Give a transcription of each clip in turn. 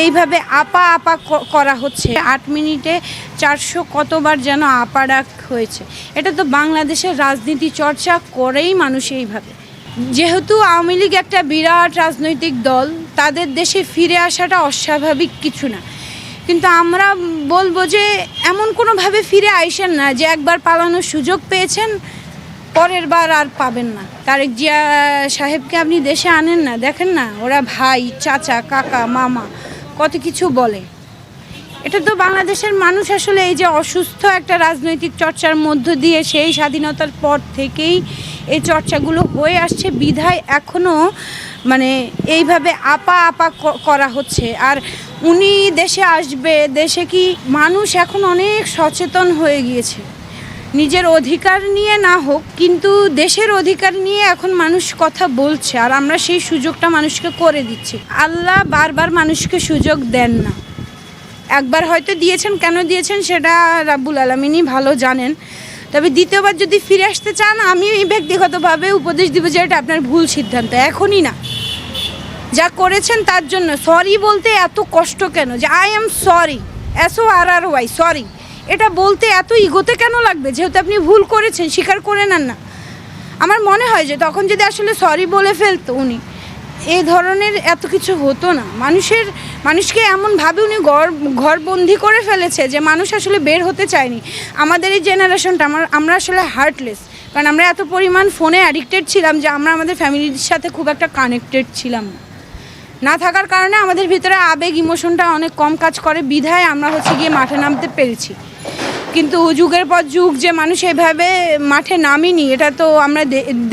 এইভাবে আপা আপা করা হচ্ছে। 8 মিনিটে 400 কতবার যেন আপা ডাক হয়েছে। এটা তো বাংলাদেশের রাজনীতি চর্চা করেই মানুষ এইভাবে। যেহেতু আওয়ামী লীগ একটা বিরাট রাজনৈতিক দল, তাদের দেশে ফিরে আসাটা অস্বাভাবিক কিছু না, কিন্তু আমরা বলবো যে এমন কোনোভাবে ফিরে আইসেন না যে একবার পালানোর সুযোগ পেয়েছেন, পরের বার আর পাবেন না। তারেক জিয়া সাহেবকে আপনি দেশে আনেন না, দেখেন না ওরা ভাই, চাচা, কাকা, মামা কত কিছু বলে। এটা তো বাংলাদেশের মানুষ আসলে এই যে অসুস্থ একটা রাজনৈতিক চর্চার মধ্য দিয়ে সেই স্বাধীনতার পর থেকেই এই চর্চাগুলো হয়ে আসছে বিধায় এখনও মানে এইভাবে আপা আপা করা হচ্ছে। আর উনি দেশে আসবে, দেশে কি মানুষ এখন অনেক সচেতন হয়ে গিয়েছে, নিজের অধিকার নিয়ে না হোক কিন্তু দেশের অধিকার নিয়ে এখন মানুষ কথা বলছে, আর আমরা সেই সুযোগটা মানুষকে করে দিচ্ছি। আল্লাহ বারবার মানুষকে সুযোগ দেন না, একবার হয়তো দিয়েছেন, কেন দিয়েছেন সেটা রাব্বুল আলামিনই ভালো জানেন। তবে দ্বিতীয়বার যদি ফিরে আসতে চান, আমি ব্যক্তিগতভাবে উপদেশ দিব যে এটা আপনার ভুল সিদ্ধান্ত, এখনই না। যা করেছেন তার জন্য সরি বলতে এত কষ্ট কেন, যে I am sorry, SORRY sorry, এটা বলতে এত ইগোতে কেন লাগবে? যেহেতু আপনি ভুল করেছেন, স্বীকার করে নেন না। আমার মনে হয় যে তখন যদি আসলে সরি বলে ফেলতো উনি, এই ধরনের এত কিছু হতো না। মানুষকে এমনভাবে উনি ঘরবন্দি করে ফেলেছে যে মানুষ আসলে বের হতে চায়নি। আমাদের এই জেনারেশনটা আমরা আসলে হার্টলেস, কারণ আমরা এত পরিমাণ ফোনে অ্যাডিক্টেড ছিলাম যে আমরা আমাদের ফ্যামিলির সাথে খুব একটা কানেক্টেড ছিলাম না থাকার কারণে আমাদের ভিতরে আবেগ ইমোশনটা অনেক কম কাজ করে বিধায় আমরা গিয়ে মাঠে নামতে পেরেছি। কিন্তু যুগের পর যুগ যে মানুষ এভাবে মাঠে নামেনি, এটা তো আমরা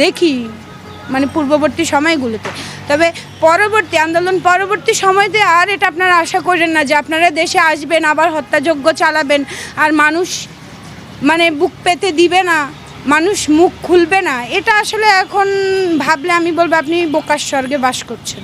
দেখি মানে পূর্ববর্তী সময়গুলোতে। তবে পরবর্তী আন্দোলন পরবর্তী সময়তে আর এটা আপনারা আশা করেন না যে আপনারা দেশে আসবেন, আবার হত্যাযজ্ঞ চালাবেন, আর মানুষ মানে বুক পেতে দিবে না, মানুষ মুখ খুলবে না। এটা আসলে এখন ভাবলে আমি বলবো আপনি বোকার স্বর্গে বাস করছেন।